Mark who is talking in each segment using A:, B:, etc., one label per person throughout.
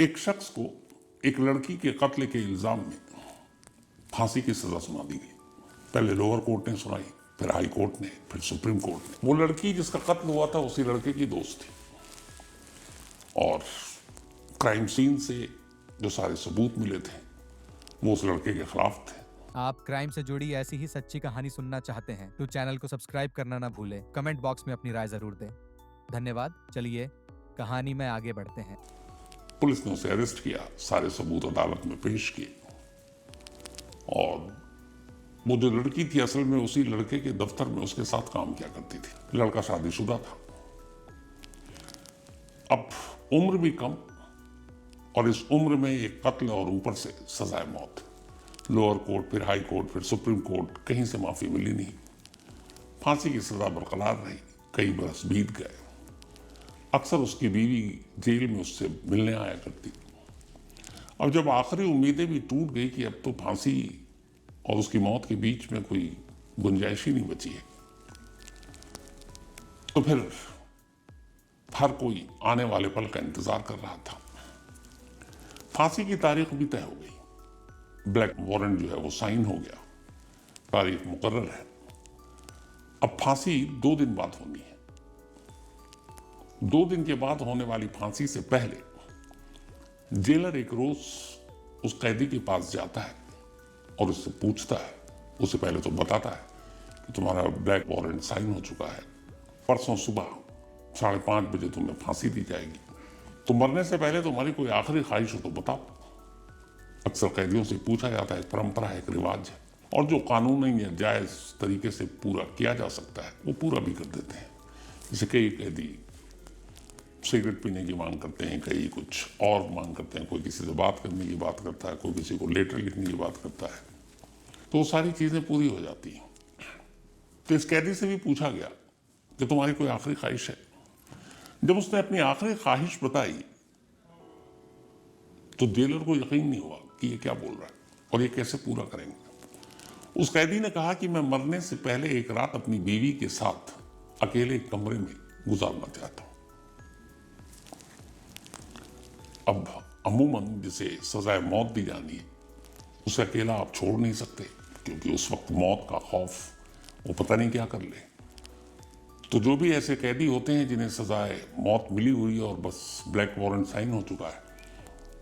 A: एक शख्स को एक लड़की के कत्ल के इल्जाम में फांसी की सजा सुना दी गई। पहले लोअर कोर्ट ने सुनाई, फिर हाई कोर्ट ने, फिर सुप्रीम कोर्ट ने। वो लड़की जिसका कत्ल हुआ था उसी लड़के की दोस्त थी और क्राइम सीन से जो सारे सबूत मिले थे वो उस लड़के के खिलाफ थे।
B: आप क्राइम से जुड़ी ऐसी ही सच्ची कहानी सुनना चाहते हैं तो चैनल को सब्सक्राइब करना ना भूलें। कमेंट बॉक्स में अपनी राय जरूर दें। धन्यवाद। चलिए कहानी में आगे बढ़ते हैं।
A: पुलिस ने उसे अरेस्ट किया, सारे सबूत अदालत में पेश किए और वो जो लड़की थी असल में उसी लड़के के दफ्तर में उसके साथ काम किया करती थी। लड़का शादीशुदा था। अब उम्र भी कम और इस उम्र में एक कत्ल और ऊपर से सजाए मौत। लोअर कोर्ट, फिर हाई कोर्ट, फिर सुप्रीम कोर्ट, कहीं से माफी मिली नहीं। फांसी की सजा बरकरार रही। कई बरस बीत गए। अक्सर उसकी बीवी जेल में उससे मिलने आया करती। अब जब आखिरी उम्मीदें भी टूट गई कि अब तो फांसी और उसकी मौत के बीच में कोई गुंजाइश ही नहीं बची है, तो फिर हर कोई आने वाले पल का इंतजार कर रहा था। फांसी की तारीख भी तय हो गई। ब्लैक वारंट जो है वो साइन हो गया। तारीख मुकर्रर है। अब फांसी 2 दिन बाद होनी है। 2 दिन के बाद होने वाली फांसी से पहले जेलर एक रोज उस कैदी के पास जाता है और उससे पूछता है। उससे पहले तो बताता है कि तुम्हारा ब्लैक वारंट साइन हो चुका है, परसों सुबह 5:30 बजे तुम्हें फांसी दी जाएगी। तो मरने से पहले तुम्हारी कोई आखिरी ख्वाहिश हो तो बताओ। अक्सर कैदियों से पूछा जाता है, एक परंपरा है, एक रिवाज है और जो कानूनी या जायज तरीके से पूरा किया जा सकता है वो पूरा भी कर देते हैं। जैसे कई कैदी सिगरेट पीने की मांग करते हैं, कई कुछ और मांग करते हैं, कोई किसी से बात करने की बात करता है, कोई किसी को लेटर लिखने की बात करता है, तो वो सारी चीजें पूरी हो जाती हैं। तो इस कैदी से भी पूछा गया कि तुम्हारी कोई आखिरी ख्वाहिश है। जब उसने अपनी आखिरी ख्वाहिश बताई तो जेलर को यकीन नहीं हुआ कि ये क्या बोल रहा है और ये कैसे पूरा करेंगे। उस कैदी ने कहा कि मैं मरने से पहले एक रात अपनी बीवी के साथ अकेले एक कमरे में गुजारना चाहता हूं। अब अमूमन जिसे सजाए मौत दी जानी है उसे अकेला आप छोड़ नहीं सकते, क्योंकि उस वक्त मौत का खौफ वो पता नहीं क्या कर ले। तो जो भी ऐसे कैदी होते हैं जिन्हें सजाए मौत मिली हुई है और बस ब्लैक वारंट साइन हो चुका है,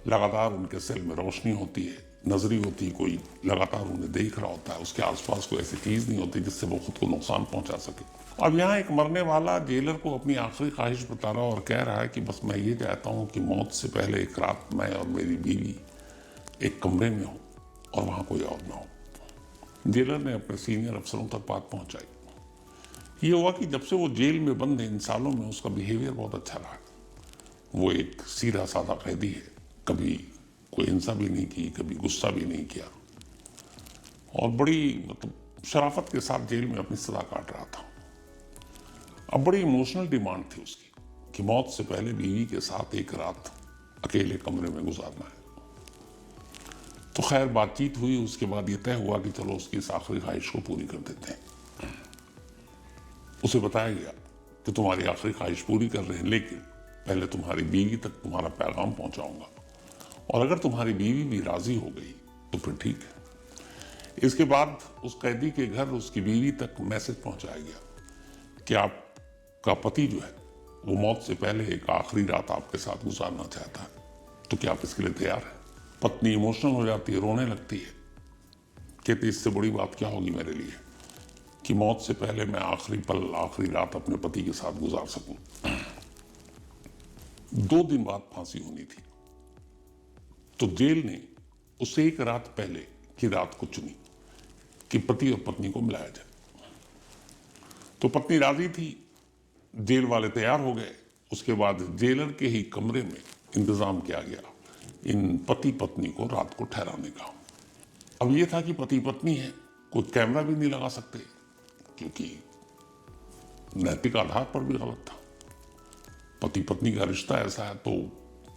A: लगातार उनके सेल में रोशनी होती है, नजरी होती है, कोई लगातार उन्हें देख रहा होता है, उसके आसपास कोई ऐसी चीज नहीं होती जिससे वो खुद को नुकसान पहुंचा सके। अब यहाँ एक मरने वाला जेलर को अपनी आखिरी ख्वाहिश बता रहा और कह रहा है कि बस मैं ये चाहता हूँ कि मौत से पहले एक रात मैं और मेरी बीवी एक कमरे में हो और वहां कोई और ना हो। जेलर ने अपने सीनियर अफसरों तक बात पहुंचाई। ये हुआ कि जब से वो जेल में बंद है इन सालों में उसका बिहेवियर बहुत अच्छा रहा। वो एक सीधा साधा कैदी है, कभी कोई हिंसा भी नहीं की, कभी गुस्सा भी नहीं किया और बड़ी शराफत के साथ जेल में अपनी सजा काट रहा था। अब बड़ी इमोशनल डिमांड थी उसकी कि मौत से पहले बीवी के साथ एक रात अकेले कमरे में गुजारना है। तो खैर बातचीत हुई। उसके बाद ये तय हुआ कि चलो उसकी इस आखिरी ख्वाहिश को पूरी कर देते हैं। उसे बताया गया कि तुम्हारी आखिरी ख्वाहिश पूरी कर रहे हैं, लेकिन पहले तुम्हारी बीवी तक तुम्हारा पैगाम पहुंचाऊंगा और अगर तुम्हारी बीवी भी राजी हो गई तो फिर ठीक है। इसके बाद उस कैदी के घर उसकी बीवी तक मैसेज पहुंचाया गया कि आपका पति जो है वो मौत से पहले एक आखिरी रात आपके साथ गुजारना चाहता है, तो क्या आप इसके लिए तैयार हैं? पत्नी इमोशनल हो जाती है, रोने लगती है, कहती इससे बड़ी बात क्या होगी मेरे लिए कि मौत से पहले मैं आखिरी पल, आखिरी रात अपने पति के साथ गुजार सकूं। 2 दिन बाद फांसी होनी थी, तो जेल ने उससे एक रात पहले की रात को चुनी कि पति और पत्नी को मिलाया जाए। तो पत्नी राजी थी, जेल वाले तैयार हो गए। उसके बाद जेलर के ही कमरे में इंतजाम किया गया इन पति पत्नी को रात को ठहराने का। अब यह था कि पति पत्नी है, कोई कैमरा भी नहीं लगा सकते क्योंकि नैतिक आधार पर भी गलत था। पति पत्नी का रिश्ता ऐसा है तो,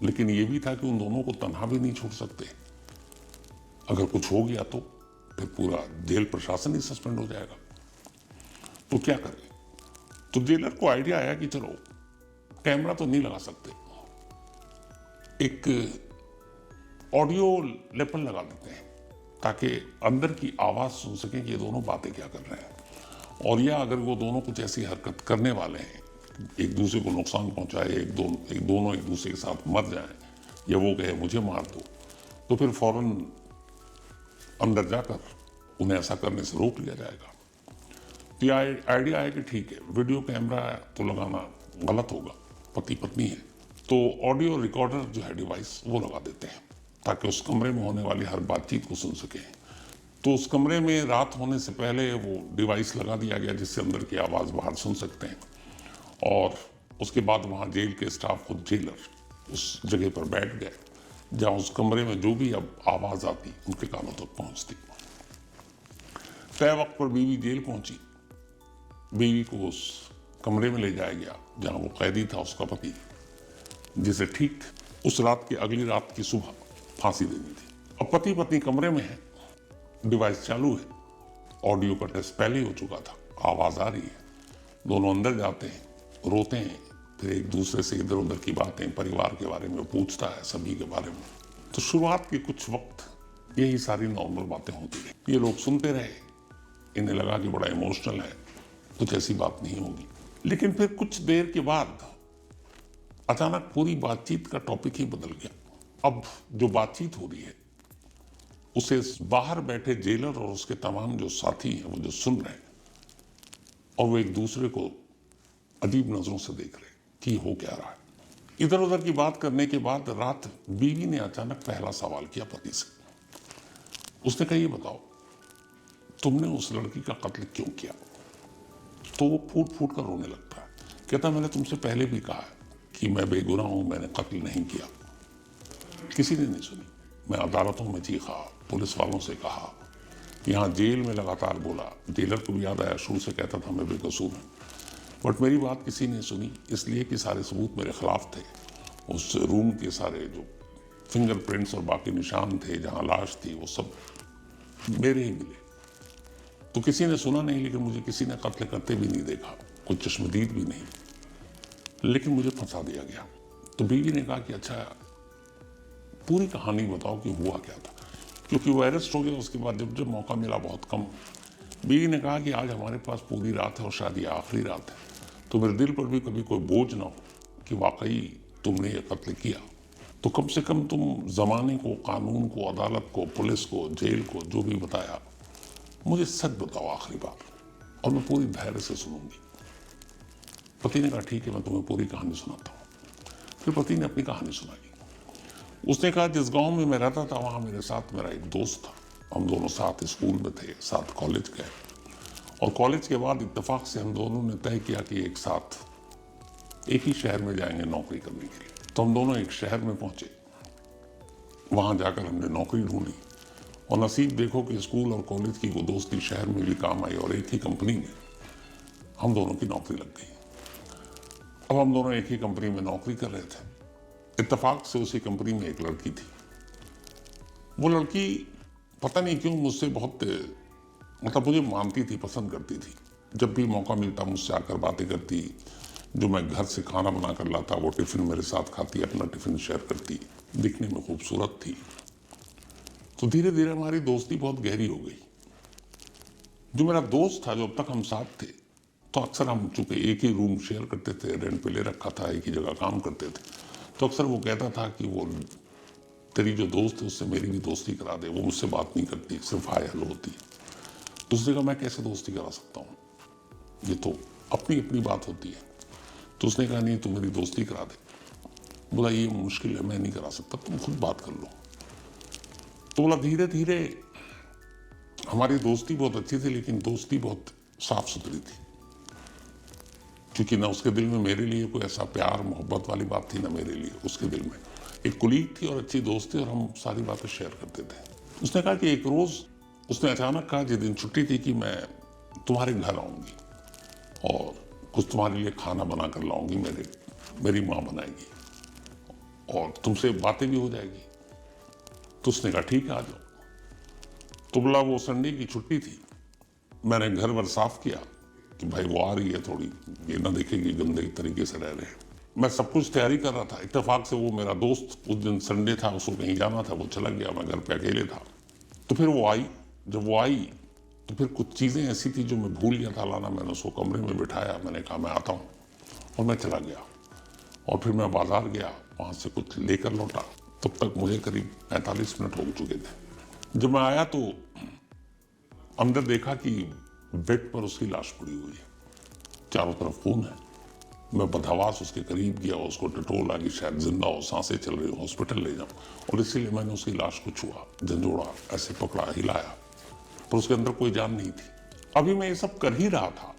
A: लेकिन यह भी था कि उन दोनों को तन्हा भी नहीं छोड़ सकते। अगर कुछ हो गया तो फिर पूरा जेल प्रशासन ही सस्पेंड हो जाएगा। तो क्या करें? तो जेलर को आइडिया आया कि चलो कैमरा तो नहीं लगा सकते, एक ऑडियो लेपल लगा देते हैं ताकि अंदर की आवाज़ सुन सकें कि ये दोनों बातें क्या कर रहे हैं। और या अगर वो दोनों कुछ ऐसी हरकत करने वाले हैं, एक दूसरे को नुकसान पहुंचाए, दोनों एक दूसरे के साथ मर जाएं, या वो कहे मुझे मार दो, तो फिर फौरन अंदर जाकर उन्हें ऐसा करने से रोक लिया जाएगा। तो यह आइडिया है कि ठीक है, वीडियो कैमरा तो लगाना गलत होगा, पति पत्नी है, तो ऑडियो रिकॉर्डर जो है डिवाइस वो लगा देते हैं ताकि उस कमरे में होने वाली हर बातचीत को सुन सकें। तो उस कमरे में रात होने से पहले वो डिवाइस लगा दिया गया जिससे अंदर की आवाज़ बाहर सुन सकते हैं। और उसके बाद वहाँ जेल के स्टाफ, खुद जेलर उस जगह पर बैठ गए जहाँ उस कमरे में जो भी अब आवाज़ आती उनके कानों तक पहुँचती। तय वक्त पर बीवी जेल पहुंची। बीवी को उस कमरे में ले जाया गया जहां वो कैदी था, उसका पति, जिसे ठीक उस रात की अगली रात की सुबह फांसी देनी थी। अब पति पत्नी कमरे में है, डिवाइस चालू है, ऑडियो का टेस्ट पहले ही हो चुका था, आवाज आ रही है, दोनों अंदर जाते हैं, रोते हैं, फिर एक दूसरे से इधर उधर की बातें, परिवार के बारे में पूछता है, सभी के बारे में। तो शुरुआत के कुछ वक्त यही सारी नॉर्मल बातें होती रही। ये लोग सुनते रहे, इन्हें लगा कि बड़ा इमोशनल है, कुछ ऐसी बात नहीं होगी। लेकिन फिर कुछ देर के बाद अचानक पूरी बातचीत का टॉपिक ही बदल गया। अब जो बातचीत हो रही है उसे बाहर बैठे जेलर और उसके तमाम जो साथी हैं वो जो सुन रहे हैं, और वो एक दूसरे को अजीब नजरों से देख रहे कि हो क्या रहा है। इधर उधर की बात करने के बाद रात बीवी ने अचानक पहला सवाल किया पति से। उसने कहा, ये बताओ तुमने उस लड़की का कत्ल क्यों किया? तो वो फूट फूट कर रोने लगता है। कहता, मैंने तुमसे पहले भी कहा है कि मैं बेगुनाह हूं, मैंने कत्ल नहीं किया। किसी ने नहीं सुनी। मैं अदालतों में चीखा, पुलिस वालों से कहा, यहाँ जेल में लगातार बोला। जेलर को भी याद आया, शुरू से कहता था मैं बेकसूर हूँ, बट मेरी बात किसी ने सुनी, इसलिए कि सारे सबूत मेरे खिलाफ थे। उस रूम के सारे जो फिंगरप्रिंट्स और बाकी निशान थे जहाँ लाश थी वो सब मेरे ही मिले। तो किसी ने सुना नहीं, लेकिन मुझे किसी ने कत्ल करते भी नहीं देखा, कुछ चश्मदीद भी नहीं, लेकिन मुझे फंसा दिया गया। तो बीवी ने कहा कि अच्छा पूरी कहानी बताओ कि हुआ क्या था, क्योंकि वो अरेस्ट हो गया। उसके बाद जब जब मौका मिला बहुत कम, बीवी ने कहा कि आज हमारे पास पूरी रात है और शायद ये आखिरी रात है, तो मेरे दिल पर भी कभी कोई बोझ ना हो कि वाकई तुमने ये कत्ल किया, तो कम से कम तुम जमाने को, कानून को, अदालत को, पुलिस को, जेल को जो भी बताया, मुझे सच बताओ आखिरी बार, और मैं पूरी धैर्य से सुनूंगी। पति ने कहा ठीक है, मैं तुम्हें पूरी कहानी सुनाता हूँ। फिर पति ने अपनी कहानी सुनाई। उसने कहा, जिस गांव में मैं रहता था वहां मेरे साथ मेरा एक दोस्त था। हम दोनों साथ स्कूल में थे, साथ कॉलेज गए, और कॉलेज के बाद इत्तेफाक से हम दोनों ने तय किया कि एक साथ एक ही शहर में जाएंगे नौकरी करने के लिए। तो हम दोनों एक शहर में पहुंचे। वहां जाकर हमने नौकरी ढूंढी, और नसीब देखो कि स्कूल और कॉलेज की वो दोस्ती शहर में भी काम आई, और एक ही कंपनी में हम दोनों की नौकरी लग गई। अब हम दोनों एक ही कंपनी में नौकरी कर रहे थे। इत्तेफाक से उसी कंपनी में एक लड़की थी। वो लड़की पता नहीं क्यों मुझसे बहुत, मतलब मुझे मानती थी, पसंद करती थी। जब भी मौका मिलता मुझसे आकर बातें करती, जो मैं घर से खाना बना कर लाता वो टिफिन मेरे साथ खाती, अपना टिफिन शेयर करती, दिखने में खूबसूरत थी। तो धीरे धीरे हमारी दोस्ती बहुत गहरी हो गई। जो मेरा दोस्त था, जो अब तक हम साथ थे, तो अक्सर हम चूंकि एक ही रूम शेयर करते थे, रेंट पे ले रखा था, एक ही जगह काम करते थे, तो अक्सर वो कहता था कि वो तेरी जो दोस्त है उससे मेरी भी दोस्ती करा दे, वो मुझसे बात नहीं करती, सिर्फ हाय हेलो होती। दूसरे का मैं कैसे दोस्ती करा सकता हूँ, ये तो अपनी अपनी बात होती है। तो उसने कहा नहीं, तू मेरी दोस्ती करा दे। बोला ये मुश्किल है, मैं नहीं करा सकता, तुम खुद बात कर लो। तो बोला धीरे धीरे हमारी दोस्ती बहुत अच्छी थी, लेकिन दोस्ती बहुत साफ सुथरी थी, क्योंकि ना उसके दिल में मेरे लिए कोई ऐसा प्यार मोहब्बत वाली बात थी, ना मेरे लिए उसके दिल में। एक कुलीग थी और अच्छी दोस्त थी, और हम सारी बातें शेयर करते थे। उसने कहा कि एक रोज उसने अचानक कहा, जिस दिन छुट्टी थी, कि मैं तुम्हारे घर आऊंगी और कुछ तुम्हारे लिए खाना बना कर लाऊंगी, मेरी माँ बनाएगी, और तुमसे बातें भी हो जाएगी। तो उसने कहा ठीक है, आ जाओ। तो बोला वो संडे की छुट्टी थी। मैंने घर भर साफ किया कि भाई वो आ रही है, थोड़ी ये ना देखेगी गंदे तरीके से रह रहे हैं। मैं सब कुछ तैयारी कर रहा था, इत्तेफाक से वो मेरा दोस्त, उस दिन संडे था, उसको कहीं जाना था, वो चला गया, मैं घर पे अकेले था। तो फिर वो आई, जब वो आई तो फिर कुछ चीज़ें ऐसी थी जो मैं भूल गया था लाना। मैंने उसको कमरे में बिठाया, मैंने कहा मैं आता हूँ, और मैं चला गया। और फिर मैं बाजार गया, वहाँ से कुछ लेकर लौटा, तब तक मुझे करीब 45 मिनट हो चुके थे। जब मैं आया तो अंदर देखा कि बेड पर उसकी लाश पड़ी हुई है, चारों तरफ खून है। मैं बदहवास उसके करीब गया, उसको टटोल आ कि शायद जिंदा हो, सांसें चल रही हो, हॉस्पिटल ले जाऊं, और इसीलिए मैंने उसकी लाश को छुआ, झंझोड़ा, ऐसे पकड़ा, हिलाया, पर उसके अंदर कोई जान नहीं थी। अभी मैं ये सब कर ही रहा था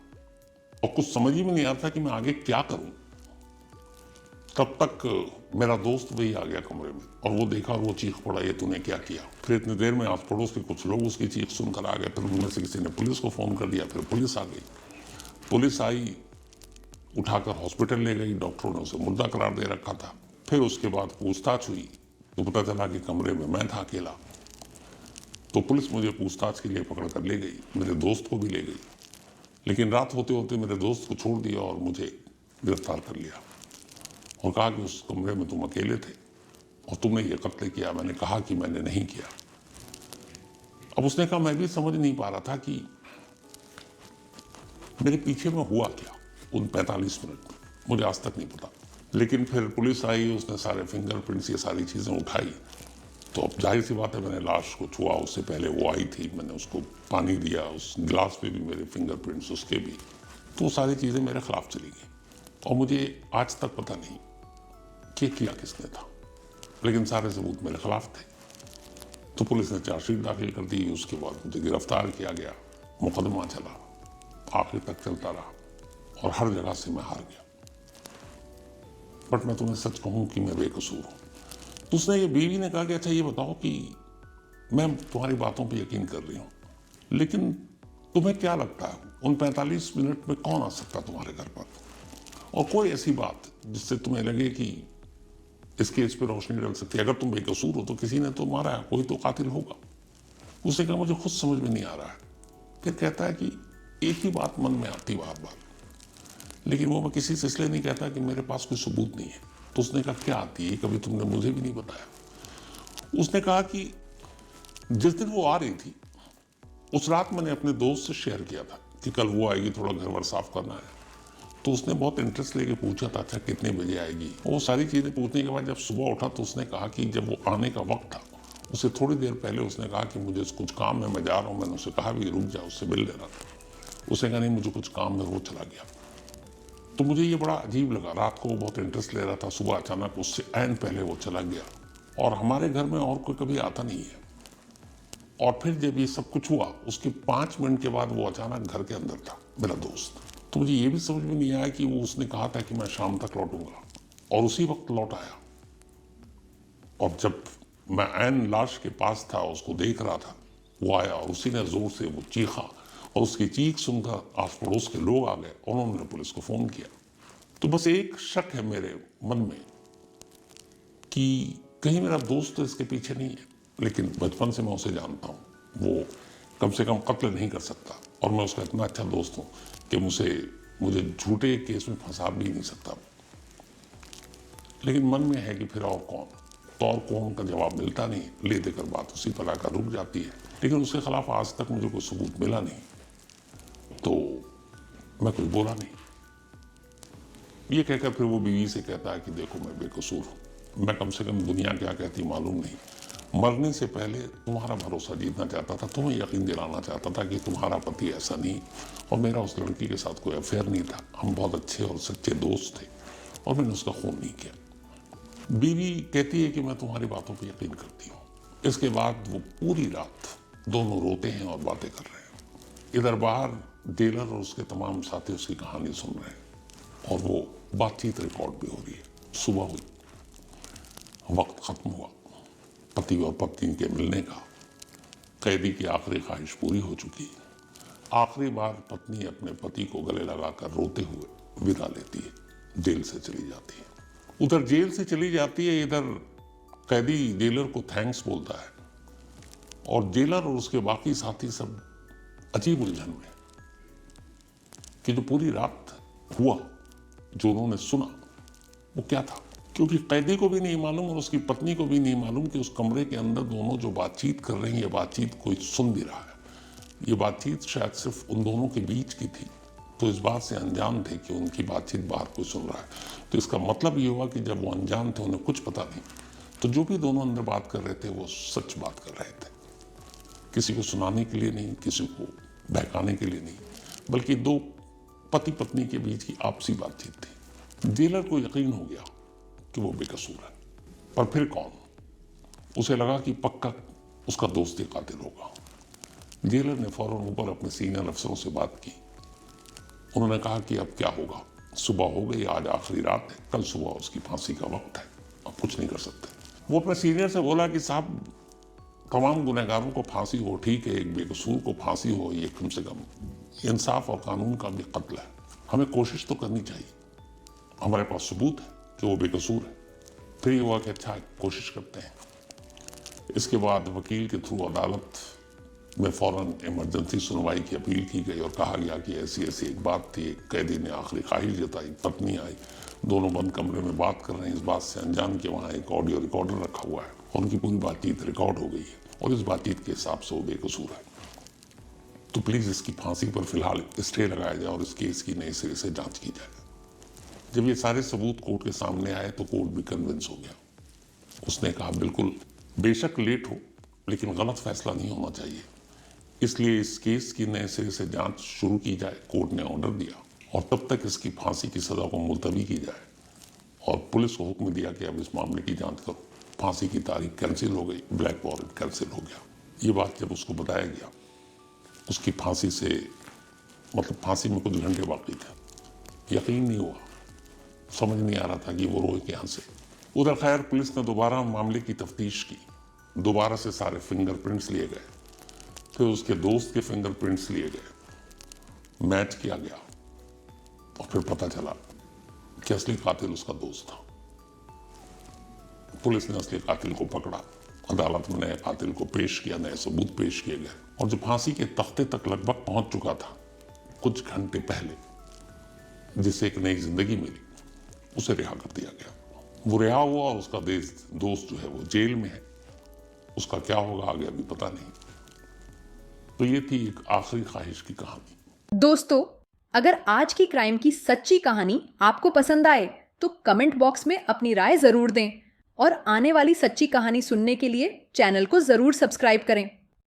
A: और कुछ समझ ही में नहीं आता कि मैं आगे क्या करूं। तब तक मेरा दोस्त वही आ गया कमरे में, और वो देखा और वो चीख पड़ा, ये तूने क्या किया। फिर इतनी देर में आस पड़ोस के कुछ लोग उसकी चीख सुनकर आ गए, फिर उनमें से किसी ने पुलिस को फोन कर दिया, फिर पुलिस आ गई। पुलिस आई, उठाकर हॉस्पिटल ले गई, डॉक्टरों ने उसे मुर्दा करार दे रखा था। फिर उसके बाद पूछताछ हुई तो पता चला कि कमरे में मैं था अकेला। तो पुलिस मुझे पूछताछ के लिए पकड़ कर ले गई, मेरे दोस्त को भी ले गई, लेकिन रात होते होते मेरे दोस्त को छोड़ दिया और मुझे गिरफ्तार कर लिया और कहा कि उस कमरे में तुम अकेले थे और तुमने ये कत्ल किया। मैंने कहा कि मैंने नहीं किया। अब उसने कहा, मैं भी समझ नहीं पा रहा था कि मेरे पीछे में हुआ क्या उन 45 मिनट में, मुझे आज तक नहीं पता। लेकिन फिर पुलिस आई, उसने सारे फिंगरप्रिंट्स, ये सारी चीज़ें उठाई, तो अब जाहिर सी बात है मैंने लाश को छुआ, उससे पहले वो आई थी, मैंने उसको पानी दिया, उस गिलास पे भी मेरे फिंगरप्रिंट्स, उसके भी, तो वो सारी चीज़ें मेरे खिलाफ चली गई और मुझे आज तक पता नहीं कि किया किसने था, लेकिन सारे सबूत मेरे खिलाफ थे। तो पुलिस ने चार्जशीट दाखिल कर दी, उसके बाद मुझे गिरफ्तार किया गया, मुकदमा चला, आखिर तक चलता रहा और हर जगह से मैं हार गया। बट मैं तुम्हें सच कहूं कि मैं बेकसूर हूं। तो उसने, ये बीवी ने कहा कि अच्छा ये बताओ कि मैं तुम्हारी बातों पे यकीन कर रही हूँ, लेकिन तुम्हें क्या लगता है उन 45 मिनट में कौन आ सकता तुम्हारे घर पर, और कोई ऐसी बात जिससे तुम्हें लगे कि इस केस पे रोशनी डाल सकती है। अगर तुम बेकसूर हो तो किसी ने तो मारा है, कोई तो कातिल होगा। उसने कहा मुझे खुद समझ में नहीं आ रहा है। फिर कहता है कि एक ही बात मन में आती बार बार, लेकिन वो मैं किसी से इसलिए नहीं कहता कि मेरे पास कोई सबूत नहीं है। तो उसने कहा क्या आती है, कभी तुमने मुझे भी नहीं बताया। उसने कहा कि जिस दिन वो आ रही थी उस रात मैंने अपने दोस्त से शेयर किया था कि कल वो आएगी, थोड़ा घर वर साफ करना है। तो उसने बहुत इंटरेस्ट लेके पूछा था अच्छा कितने बजे आएगी। वो सारी चीज़ें पूछने के बाद जब सुबह उठा तो उसने कहा कि जब वो आने का वक्त था उससे थोड़ी देर पहले उसने कहा कि मुझे कुछ काम है, मैं जा रहा हूँ। मैंने उसे कहा भी रुक जा, उससे मिल ले रहा था। उसने कहा नहीं मुझे कुछ काम है, वो चला गया। तो मुझे ये बड़ा अजीब लगा। रात को वो बहुत इंटरेस्ट ले रहा था, सुबह अचानक उससे ऐन पहले वो चला गया, और हमारे घर में और कोई कभी आता नहीं है। और फिर जब ये सब कुछ हुआ उसके 5 मिनट के बाद वो अचानक घर के अंदर था, मेरा दोस्त। तो मुझे ये भी समझ में नहीं आया कि वो उसने कहा था कि मैं शाम तक लौटूंगा, और उसी वक्त लौट आया। और जब मैं ऐन लाश के पास था, उसको देख रहा था, वो आया और उसी ने जोर से वो चीखा, और उसकी चीख सुनकर आस पड़ोस के लोग आ गए और उन्होंने पुलिस को फोन किया। तो बस एक शक है मेरे मन में कि कहीं मेरा दोस्त तो इसके पीछे नहीं है, लेकिन बचपन से मैं उसे जानता हूँ, वो कम से कम कत्ल नहीं कर सकता, और मैं उसका इतना अच्छा दोस्त हूँ कि मुझे झूठे केस में फंसा भी नहीं सकता। लेकिन मन में है कि फिर और कौन, तो और कौन का जवाब मिलता नहीं, ले देकर बात उसी पर आकर रुक जाती है। लेकिन उसके खिलाफ आज तक मुझे कोई सबूत मिला नहीं, तो मैं कुछ बोला नहीं। ये कहकर फिर वो बीवी से कहता है कि देखो मैं बेकसूर हूँ, मैं कम से कम दुनिया क्या कहती मालूम नहीं, मरने से पहले तुम्हारा भरोसा जीतना चाहता था, तुम्हें यकीन दिलाना चाहता था कि तुम्हारा पति ऐसा नहीं, और मेरा उस लड़की के साथ कोई अफेयर नहीं था, हम बहुत अच्छे और सच्चे दोस्त थे, और मैंने उसका खून नहीं किया। बीवी कहती है कि मैं तुम्हारी बातों पर यकीन करती हूँ। इसके बाद वो पूरी रात दोनों रोते हैं और बातें कर रहे हैं। इधर बाहर जेलर और उसके तमाम साथी उसकी कहानी सुन रहे हैं, और वो बातचीत रिकॉर्ड भी हो रही है। सुबह हुई, वक्त खत्म हुआ, पति और पत्नी के मिलने का। कैदी की आखिरी ख्वाहिश पूरी हो चुकी। आखिरी बार पत्नी अपने पति को गले लगाकर रोते हुए विदा लेती है, जेल से चली जाती है। उधर जेल से चली जाती है, इधर कैदी जेलर को थैंक्स बोलता है, और जेलर और उसके बाकी साथी सब अजीब उलझन में कि जो पूरी रात हुआ, जो उन्होंने सुना, वो क्या था, क्योंकि कैदी को भी नहीं मालूम और उसकी पत्नी को भी नहीं मालूम कि उस कमरे के अंदर दोनों जो बातचीत कर रही हैं, ये बातचीत कोई सुन भी रहा है। ये बातचीत शायद सिर्फ उन दोनों के बीच की थी, तो इस बात से अनजान थे कि उनकी बातचीत बाहर कोई सुन रहा है। तो इसका मतलब ये हुआ कि जब वो अनजान थे, उन्हें कुछ पता नहीं, तो जो भी दोनों अंदर बात कर रहे थे वो सच बात कर रहे थे। किसी को सुनाने के लिए नहीं, किसी को बहकाने के लिए नहीं, बल्कि दो पति पत्नी के बीच की आपसी बातचीत थी। जेलर को यकीन हो गया कि वो बेकसूर है, पर फिर कौन? उसे लगा कि पक्का उसका दोस्त ही कातिल होगा। जेलर ने फौरन ऊपर अपने सीनियर अफसरों से बात की। उन्होंने कहा कि अब क्या होगा, सुबह हो गई, आज आखिरी रात है, कल सुबह उसकी फांसी का वक्त है, अब कुछ नहीं कर सकते। वो अपने सीनियर से बोला कि साहब, तमाम गुनहगारों को फांसी हो ठीक है, एक बेकसूर को फांसी हो, ये कम से कम इंसाफ और कानून का भी कत्ल है। हमें कोशिश तो करनी चाहिए, हमारे पास सबूत है कि वो बेकसूर है। फिर ये हुआ कि अच्छा, कोशिश करते हैं। इसके बाद वकील के थ्रू अदालत में फौरन इमरजेंसी सुनवाई की अपील की गई और कहा गया कि ऐसी ऐसी एक बात थी, एक कैदी ने आखिरी ख्वाहिश जताई, पत्नी आई, दोनों बंद कमरे में बात कर रहे हैं, इस बात से अनजान कि वहाँ एक ऑडियो रिकॉर्डर रखा हुआ है और उनकी पूरी बातचीत रिकॉर्ड हो गई है और इस बातचीत के हिसाब से वो बेकसूर है। तो प्लीज़ इसकी फांसी पर फिलहाल स्टे लगाया जाए और इस केस की नए सिरे से जांच की जाए। जब ये सारे सबूत कोर्ट के सामने आए तो कोर्ट भी कन्विंस हो गया। उसने कहा बिल्कुल, बेशक लेट हो लेकिन गलत फैसला नहीं होना चाहिए, इसलिए इस केस की नए सिरे से जांच शुरू की जाए। कोर्ट ने ऑर्डर दिया और तब तक इसकी फांसी की सज़ा को मुलतवी की जाए और पुलिस को हुक्म दिया कि अब इस मामले की जांच करो। फांसी की तारीख कैंसिल हो गई, ब्लैक वारंट कैंसिल हो गया। ये बात जब उसको बताया गया, उसकी फांसी से मतलब फांसी में कुछ घंटे बाकी थे, यकीन नहीं हुआ, समझ नहीं आ रहा था कि वो रोए कहाँ से। उधर खैर पुलिस ने दोबारा मामले की तफ्तीश की, दोबारा से सारे फिंगरप्रिंट्स लिए गए, फिर उसके दोस्त के फिंगरप्रिंट्स लिए गए, मैच किया गया और फिर पता चला कि असली कातिल उसका दोस्त था। पुलिस ने असली कातिल को पकड़ा, अदालत में नए कातिल को पेश किया, नए सबूत पेश किए गए और जो फांसी के तख्ते तक लगभग पहुंच चुका था कुछ घंटे पहले, जिसे एक नई जिंदगी मिली, उसे रिहा कर दिया गया। वो रिहा हुआ और उसका दोस्त जो है वो जेल में है। उसका क्या होगा आगे अभी पता नहीं। तो ये थी एक आखिरी ख्वाहिश की कहानी।
C: दोस्तों, अगर आज की क्राइम की सच्ची कहानी आपको पसंद आए तो कमेंट बॉक्स में अपनी राय जरूर दें और आने वाली सच्ची कहानी सुनने के लिए चैनल को जरूर सब्सक्राइब करें।